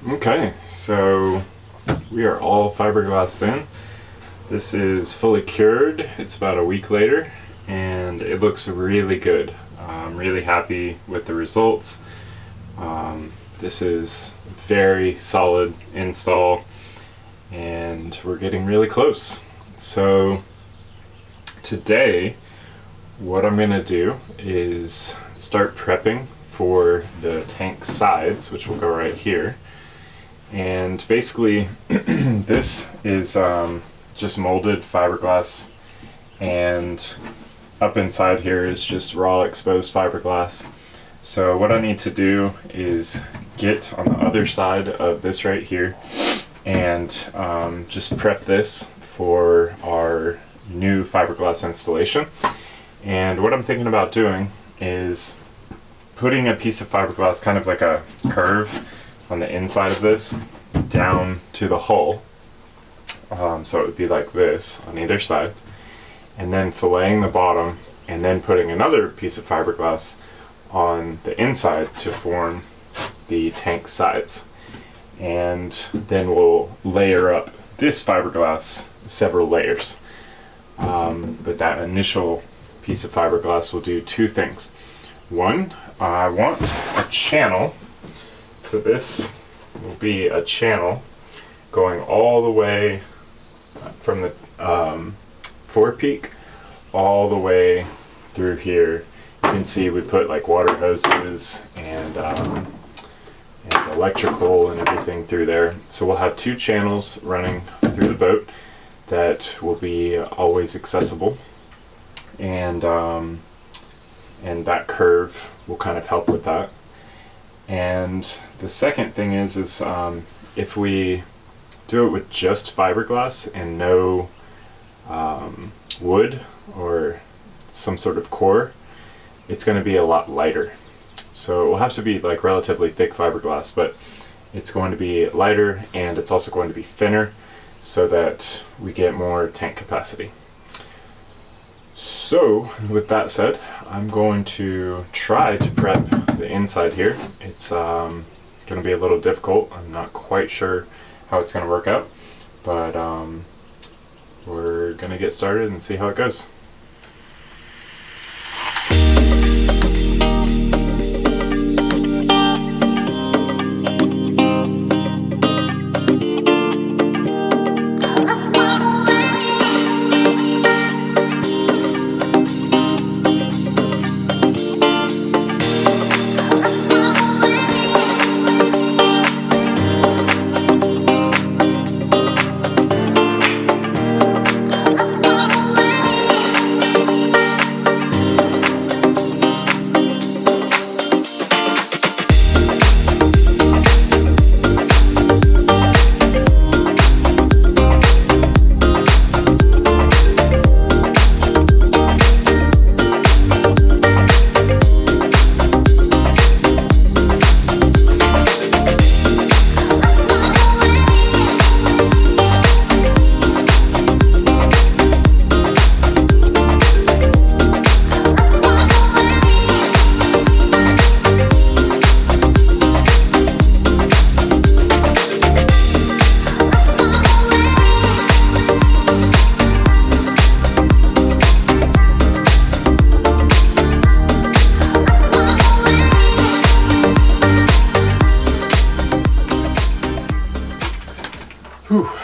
Okay, so we are all fiberglassed in. This is fully cured. It's about a week later and it looks really good. I'm really happy with the results. This is very solid install and we're getting really close. So today what I'm gonna do is start prepping for the tank sides, which will go right here. And basically this is just molded fiberglass, and up inside here is just raw exposed fiberglass. So what I need to do is get on the other side of this right here and just prep this for our new fiberglass installation. And what I'm thinking about doing is putting a piece of fiberglass, kind of like a curve on the inside of this, down to the hull. So it would be like this on either side, and then filleting the bottom, and then putting another piece of fiberglass on the inside to form the tank sides. And then we'll layer up this fiberglass several layers. But that initial piece of fiberglass will do two things. One, I want a channel. So this will be a channel going all the way from the forepeak all the way through here. You can see we put like water hoses and electrical and everything through there. So we'll have two channels running through the boat that will be always accessible, and that curve will kind of help with that. And the second thing is if we do it with just fiberglass and no wood or some sort of core, it's going to be a lot lighter. So it will have to be like relatively thick fiberglass, but it's going to be lighter, and it's also going to be thinner so that we get more tank capacity. So with that said, I'm going to try to prep the inside here. It's going to be a little difficult. I'm not quite sure how it's going to work out, but we're going to get started and see how it goes.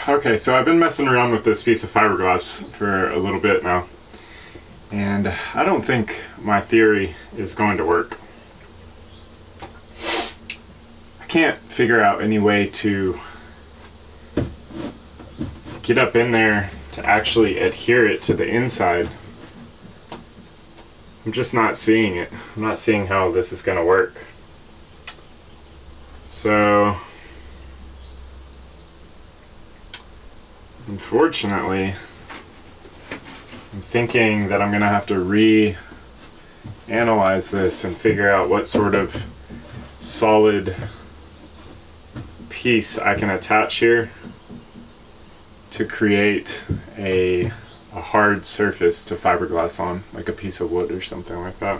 Okay, so I've been messing around with this piece of fiberglass for a little bit now, and I don't think my theory is going to work. I can't figure out any way to get up in there to actually adhere it to the inside. I'm just not seeing it. I'm not seeing how this is going to work. So unfortunately, I'm thinking that I'm going to have to re-analyze this and figure out what sort of solid piece I can attach here to create a hard surface to fiberglass on, like a piece of wood or something like that.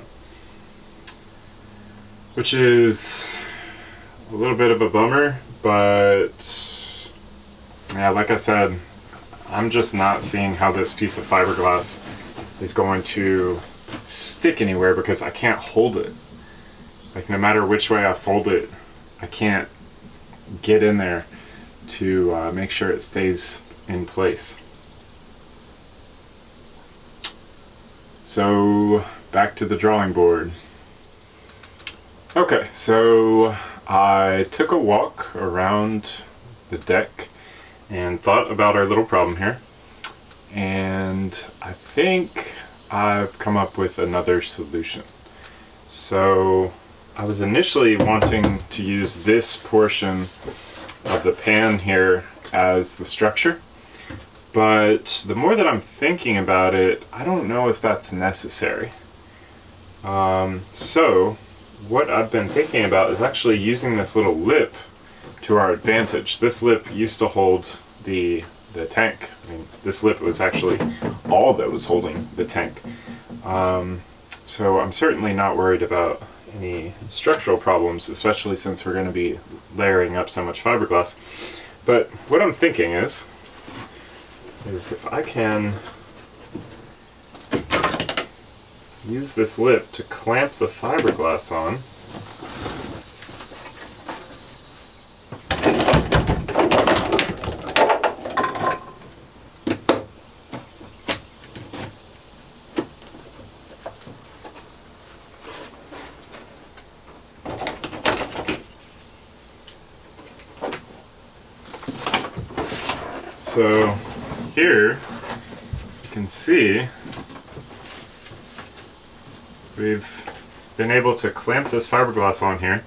Which is a little bit of a bummer, but yeah, like I said, I'm just not seeing how this piece of fiberglass is going to stick anywhere because I can't hold it. Like, no matter which way I fold it, I can't get in there to make sure it stays in place. So back to the drawing board. Okay, so I took a walk around the deck and thought about our little problem here, and I think I've come up with another solution. So I was initially wanting to use this portion of the pan here as the structure, but the more that I'm thinking about it, I don't know if that's necessary. So what I've been thinking about is actually using this little lip to our advantage. This lip used to hold the tank. I mean, this lip was actually all that was holding the tank. So I'm certainly not worried about any structural problems, especially since we're going to be layering up so much fiberglass. But what I'm thinking is if I can use this lip to clamp the fiberglass on, so here you can see we've been able to clamp this fiberglass on here,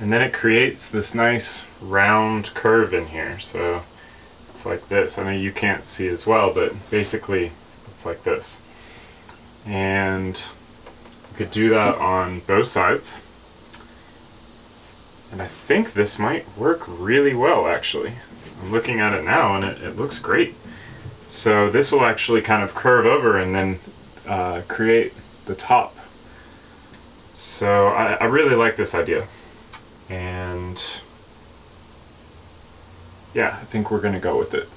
and then it creates this nice round curve in here. So it's like this. I know you can't see as well, but basically it's like this. And you could do that on both sides. And I think this might work really well, actually. I'm looking at it now and it looks great. So this will actually kind of curve over and then create the top. So I really like this idea. And yeah, I think we're going to go with it.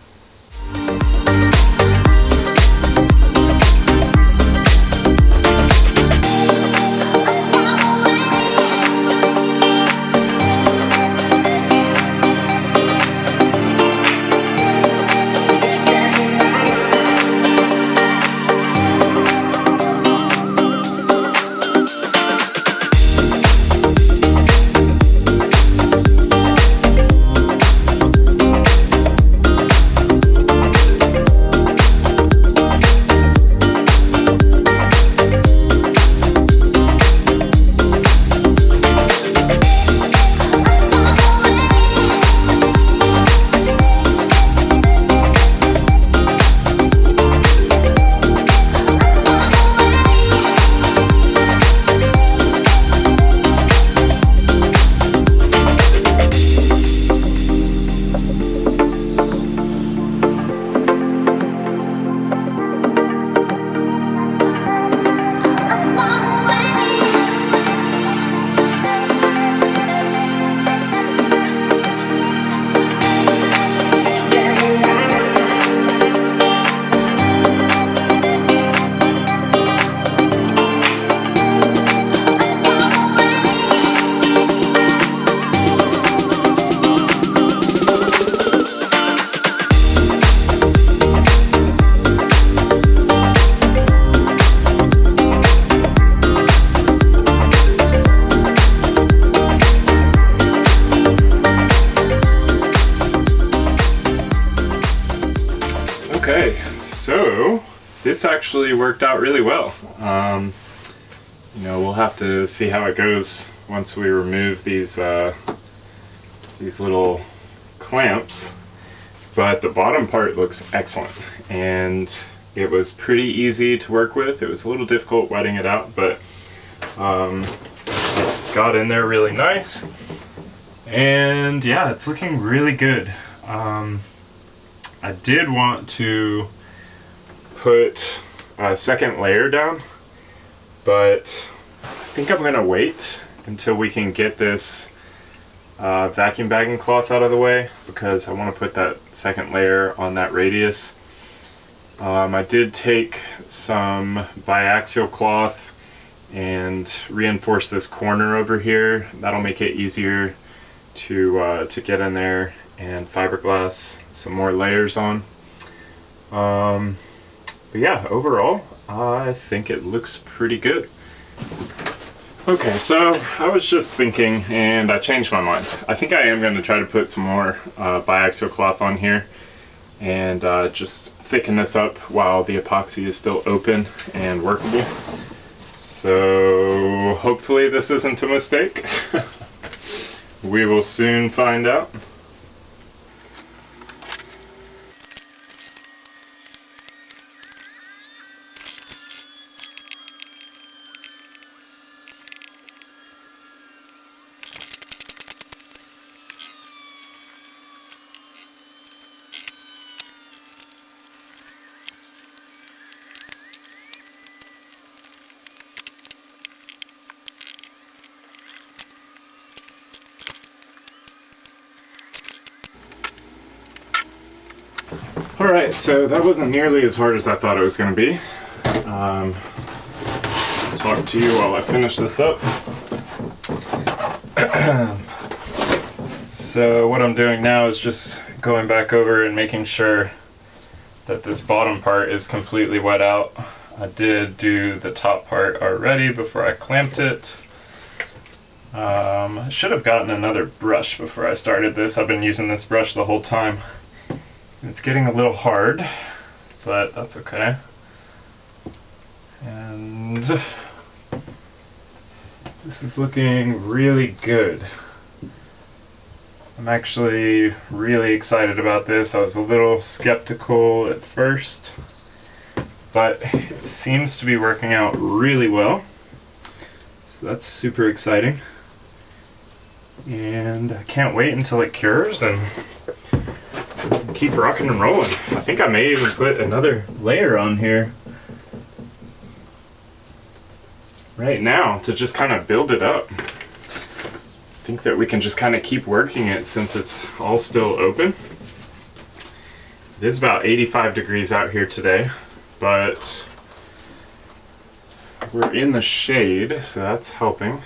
Okay, so this actually worked out really well. You know, we'll have to see how it goes once we remove these little clamps, but the bottom part looks excellent, and it was pretty easy to work with. It was a little difficult wetting it out, but it got in there really nice, and yeah, it's looking really good. I did want to put a second layer down, but I think I'm gonna wait until we can get this vacuum bagging cloth out of the way because I want to put that second layer on that radius. I did take some biaxial cloth and reinforce this corner over here. That'll make it easier to get in there and fiberglass some more layers on. But yeah, overall, I think it looks pretty good. Okay, so I was just thinking, and I changed my mind. I think I am going to try to put some more biaxial cloth on here and just thicken this up while the epoxy is still open and workable. So hopefully this isn't a mistake. We will soon find out. Alright, so that wasn't nearly as hard as I thought it was going to be. Talk to you while I finish this up. So what I'm doing now is just going back over and making sure that this bottom part is completely wet out. I did do the top part already before I clamped it. I should have gotten another brush before I started this. I've been using this brush the whole time. It's getting a little hard, but that's okay. And this is looking really good. I'm actually really excited about this. I was a little skeptical at first, but it seems to be working out really well. So that's super exciting. And I can't wait until it cures and keep rocking and rolling. I think I may even put another layer on here right now to just kind of build it up. I think that we can just kind of keep working it since it's all still open. It is about 85 degrees out here today, but we're in the shade, so that's helping.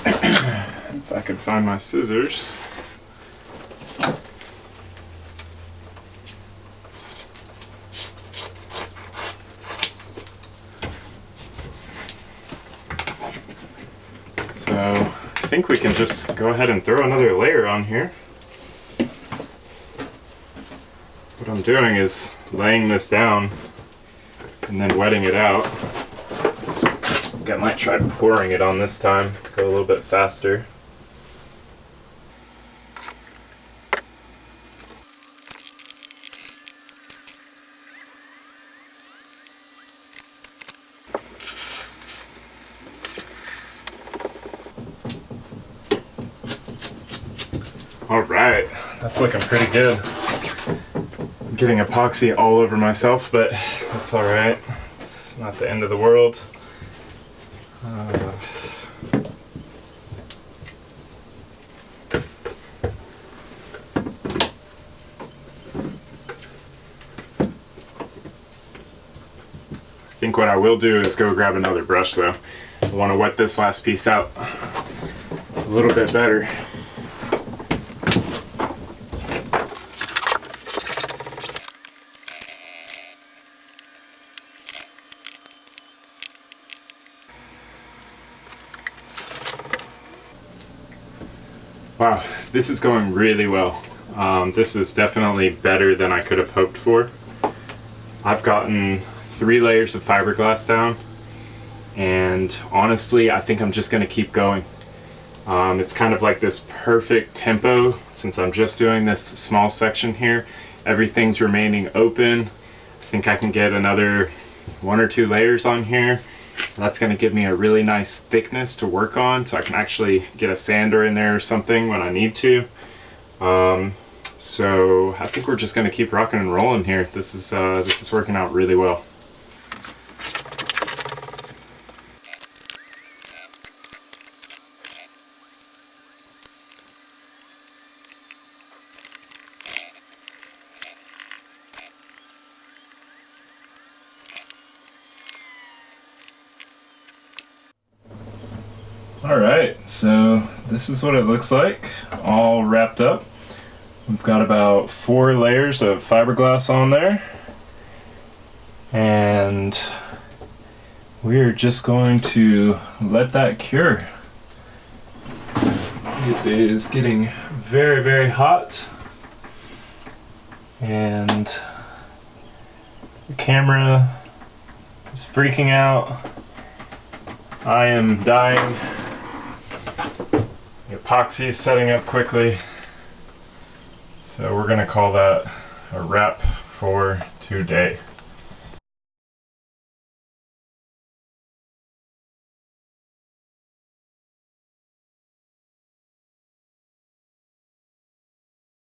If I could find my scissors. So I think we can just go ahead and throw another layer on here. What I'm doing is laying this down and then wetting it out. I think I might try pouring it on this time to go a little bit faster. Alright, that's looking pretty good. I'm getting epoxy all over myself, but that's alright. It's not the end of the world. I think what I will do is go grab another brush though. I want to wet this last piece out a little bit better. Wow, this is going really well. This is definitely better than I could have hoped for. I've gotten 3 layers of fiberglass down, and honestly, I think I'm just going to keep going. It's kind of like this perfect tempo since I'm just doing this small section here. Everything's remaining open. I think I can get another 1 or 2 layers on here. That's going to give me a really nice thickness to work on, so I can actually get a sander in there or something when I need to. So I think we're just going to keep rocking and rolling here. This is working out really well. Alright, so this is what it looks like, all wrapped up. We've got about 4 layers of fiberglass on there. And we're just going to let that cure. It is getting very, very hot. And the camera is freaking out. I am dying. The epoxy is setting up quickly. So we're gonna call that a wrap for today.